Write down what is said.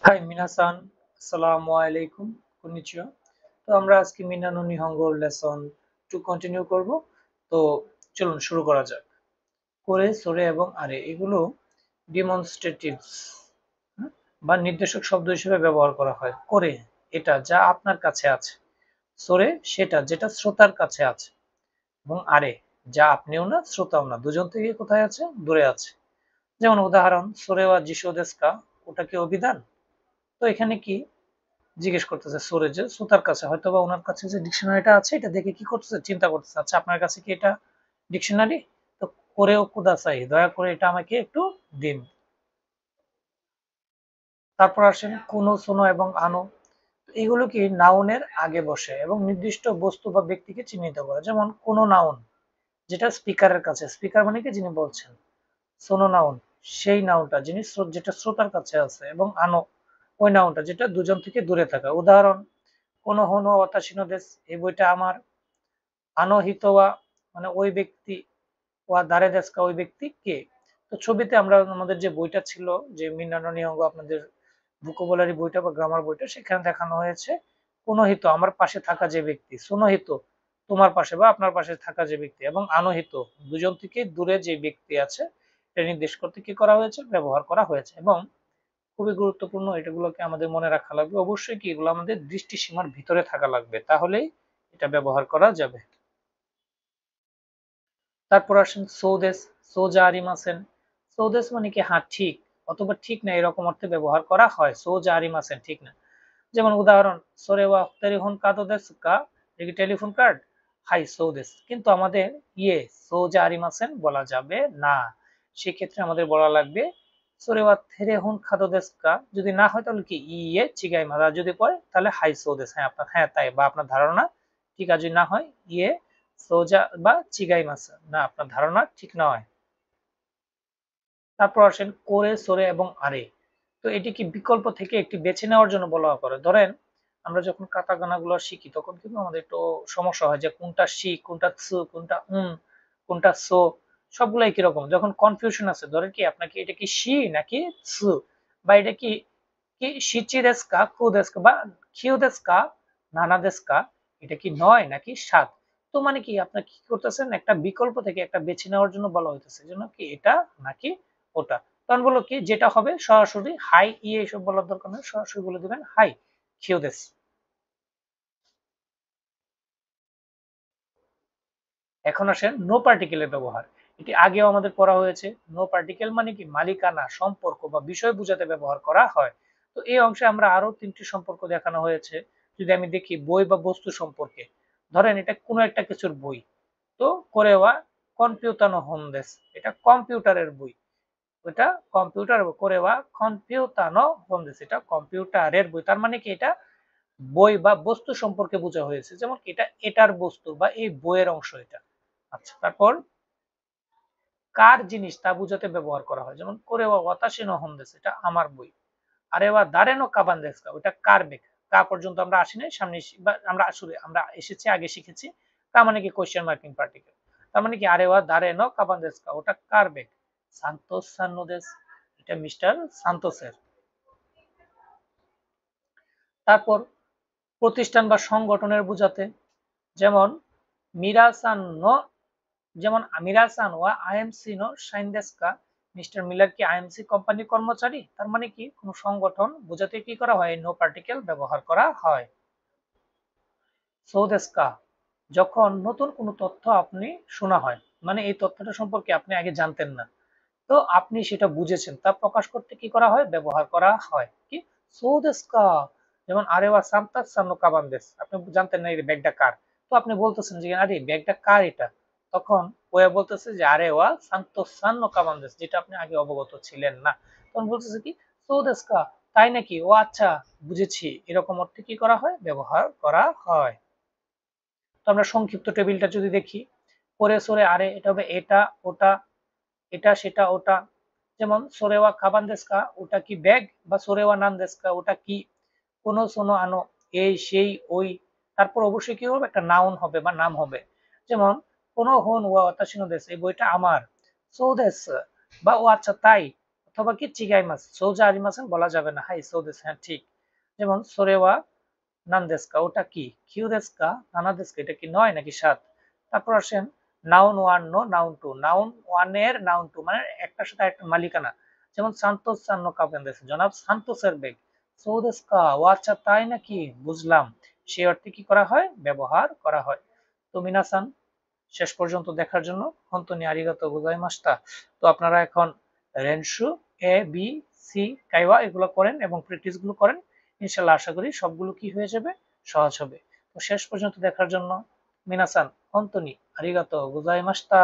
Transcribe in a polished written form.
High মিনাসান, আসসালামু আলাইকুম, konnichiwa। তো আমরা আজকে মিনানো নিহঙ্গো লেসন 2 কন্টিনিউ করব। তো চলুন শুরু করা যাক। করে, সরে এবং আরে এগুলো ডেমনস্ট্রেটিভস বা নির্দেশক শব্দ হিসেবে ব্যবহার করা হয়। করে এটা যা আপনার কাছে আছে, সরে সেটা যেটা শ্রোতার কাছে আছে, এবং আরে যা আপনিও না শ্রোতাও না, দুজন থেকে কোথায় আছে, দূরে আছে। যেমন উদাহরণ, সোরেওয়া জিশো দেস্কা, ওটা কি অভিধান? তো এখানে কি জিজ্ঞেস করতেছে সুরে, যে শ্রোতার কাছে হয়তো বা ওনার কাছে যে ডিকশনারিটা আছে এটা দেখে কি করতেছে, চিন্তা করতেছে, আচ্ছা আপনার কাছে কি এটা ডিকশনারি? তো করেও কুদাসাই, দয়া করে এটা আমাকে একটু দিন। তারপর আসেন কোনো, সোনো এবং আনো। এগুলো কি নাউনের আগে বসে এবং নির্দিষ্ট বস্তু বা ব্যক্তিকে চিহ্নিত করে। যেমন কোনো নাউন যেটা স্পিকারের কাছে, স্পিকার মানে কি যিনি বলছেন। সোনো নাউন সেই নাউনটা যিনি যেটা শ্রোতার কাছে আছে, এবং আনো ওই নাউনটা যেটা দুজন থেকে দূরে থাকা। উদাহরণ, কোনো হনো অতাশিনো দেশ, এই বইটা আমার। আনহিত ওয়া মানে ওই ব্যক্তি, ওয়া দারে দেশকা ওই ব্যক্তি কে। তো ছবিতে আমরা আমাদের যে বইটা ছিল, যে মিনানো নিহঙ্গ আপনাদের ভোকাবুলারি বইটা বা গ্রামার বইটা, সেখানে দেখানো হয়েছে কোনহিত আমার পাশে থাকা যে ব্যক্তি, সুনহিত তোমার পাশে বা আপনার পাশে থাকা যে ব্যক্তি, এবং আনহিত দুজন থেকে দূরে যে ব্যক্তি আছে এটা নির্দেশ করতে কি করা হয়েছে, ব্যবহার করা হয়েছে। এবং খুবই গুরুত্বপূর্ণ, এটাগুলোকে আমাদের মনে রাখা লাগবে অবশ্যই, কি এগুলো আমাদের দৃষ্টিসীমার ভিতরে থাকা লাগবে, তাহলেই এটা ব্যবহার করা যাবে। তারপর আসেন সৌদেশ, সোজা আরিমাসেন। সৌদেশ মানে কি হ্যাঁ ঠিক, অথবা ঠিক না, এরকম অর্থে ব্যবহার করা হয় সোজা আরিমাসেন, ঠিক না। যেমন উদাহরণ, সোরেওয়া টেলিফোন কার্ড দেশ কা, এটা টেলিফোন কার্ড, হাই সৌদেশ। কিন্তু আমাদের সোজা আরিমাসেন বলা যাবে না, সেক্ষেত্রে আমাদের বলা লাগবে সোরেওয়া থেরেহুন খাদো দেশ কা। যদি না হয় তাহলে কি চিগাই মাদা, যদি পড়ে তাহলে হাই সৌদেশ, হ্যাঁ আপনার, হ্যাঁ তাই, বা আপনার ধারণা ঠিক আছে, যদি না হয় সোজা বা চিগাই মাসা, না আপনার ধারণা ঠিক নয়। তারপর আসেন করে, সরে এবং আরে। তো এটি কি বিকল্প থেকে একটি বেছে নেওয়ার জন্য বলা করে। ধরেন আমরা যখন কাতাকানা গুলো শিখি তখন কিন্তু আমাদের একটু সমস্যা হয় যে কোনটা শি, কোনটা সু, কোনটা কোনটা সো, সবগুলাই কিরকম, যখন কনফিউশন আছে, ধরেন কি আপনাকে এটা কি শি নাকি সু, বা এটা কি কি শিচি দেস্কা, কু দেস্কা, বা কিউ দেস্কা, নানা দেস্কা, এটা কি নয় নাকি সাত। তো মানে কি আপনার কি করতেছেন, একটা বিকল্প থেকে একটা বেছে নেওয়ার জন্য বলা হইতেছে, জন্য কি এটা নাকি ওটা। তখন বলো কি যেটা হবে সরাসরি হাই এইসব বলার দরকার নেই, সরাসরি বলে দিবেন হাই কিউ দেস। এখন আসেন নো পার্টিকেলের ব্যবহার। এটি আগেও আমাদের পড়া হয়েছে। নো পার্টিকেল মানে কি মালিকানা, সম্পর্ক বা বিষয় বোঝাতে ব্যবহার করা হয়। তো এই অংশে আমরা আরো তিনটি সম্পর্ক দেখানো হয়েছে। যদি আমি দেখি বই বা বস্তু সম্পর্কে, ধরেন এটা কোনো একটা কিছুর বই, তো করেওয়া কম্পিউটানো হোম দেস, এটা কম্পিউটারের বই, ওটা কম্পিউটার করেওয়া কম্পিউটানো হোম দেস, এটা কম্পিউটারের বই। তার মানে কি এটা বই বা বস্তু সম্পর্কে বোঝা হয়েছে, যেমন এটা এটার বস্তু বা এই বইয়ের অংশ এটা। আচ্ছা, তারপর কার জিনিস তা বুঝাতে ব্যবহার করা হয়, যেমন কোরেওয়া ওয়াতাশি নো হোনদেস, এটা আমার বই। আরে ওয়া দারে নো কাবান দেস্কা, ওটা কার বেগ। কা পর্যন্ত আমরা আসি নাই, সামনে বা আমরা আসলে আমরা এসেছি, আগে শিখেছি। কা মানে কি কোশ্চেন মার্কিং পার্টিকেল। তার মানে কি আরে ওয়া দারে নো কাবান দেস্কা, ওটা কার বেগ। সান্তোস সান্নোদেস, এটা মিস্টার সান্তোসের। তারপর প্রতিষ্ঠান বা সংগঠনের বোঝাতে, যেমন মিরাসান নো, যেমন মিরাসান ওয়া আইএমসি নো সাইনদেস্কা, মিস্টার মিলার কি আইএমসি কোম্পানির কর্মচারী। তার মানে কি কোন সংগঠন বোঝাতে কি করা হয়, নো পার্টিকেল ব্যবহার করা হয়। সৌদেস্কা, যখন নতুন কোনো তথ্য আপনি শোনা হয়, মানে এই তথ্যটা সম্পর্কে আপনি আগে জানতেন না, তো আপনি সেটা বুঝেছেন, তা প্রকাশ করতে কি করা হয়, ব্যবহার করা হয় কি সৌদেস্কা। যেমন আরেওয়া সান্তা সান্নো কাবান্দেস, আপনি জানতেন না এই ব্যাগটা কার, তো আপনি বলতেছেন যে আরে ব্যাগটা কার এটা, তখন ওয়া বলতেছে যে আরেওয়া সান্তো সান্নো কাবান্দেস, যেটা আপনি আগে অবগত ছিলেন না। তখন বলতেছে কি সৌদেস্কা, তাই নাকি, ও আচ্ছা বুঝেছি, এরকম অর্থে কি করা হয়, ব্যবহার করা হয়। তো আমরা সংক্ষিপ্ত টেবিলটা যদি দেখি, করে সরে আরে, এটা হবে এটা ওটা, এটা সেটা ওটা। যেমন সোরেওয়া কাবান দেস্কা, ওটা কি ব্যাগ, বা সোরেওয়া নান দেস্কা, ওটা কি। কোনো সোনো আনো, এই সেই ওই। তারপর অবশ্যই কি হবে, একটা নাউন হবে বা নাম হবে। যেমন কোনো হন ওয়া অতাশিনো দেশ, এই বইটা আমার। সো দেশ, বা ও আচ্ছা তাই, অথবা কি চিগাইমাস, সো যা আরিমাসেন বলা যাবে না, হাই সো দেস, হ্যাঁ ঠিক। যেমন সোরেওয়া নান্দেস্কা, ওটা কি? কিউদেস্কা নানাদেস্কা, এটা কি 9 নাকি 7? তারপর আসেন noun one no noun two, noun ওয়ানের নাউন টু মানে একটার সাথে একটা মালিকানা। যেমন সান্তোস সান্নো কাপেন্দেস, জনাব সান্তোসের বেগ। সৌদেস্কা, ও আচ্ছা তাই নাকি, বুঝলাম, সেই অর্থে কি করা হয়, ব্যবহার করা হয়। তো মিনাসান, শেষ পর্যন্ত দেখার জন্য হন্তনি আরিগাতো গোজাইমাস্তা। তো আপনারা এখন রেনশু এ বি সি কাইওয়া এগুলো করেন এবং প্র্যাকটিস গুলো করেন, ইনশাল্লাহ আশা করি সবগুলো কি হয়ে যাবে, সহজ হবে। তো শেষ পর্যন্ত দেখার জন্য মিনাসান হন্তনি আরিগাতো গোজাইমাস্তা।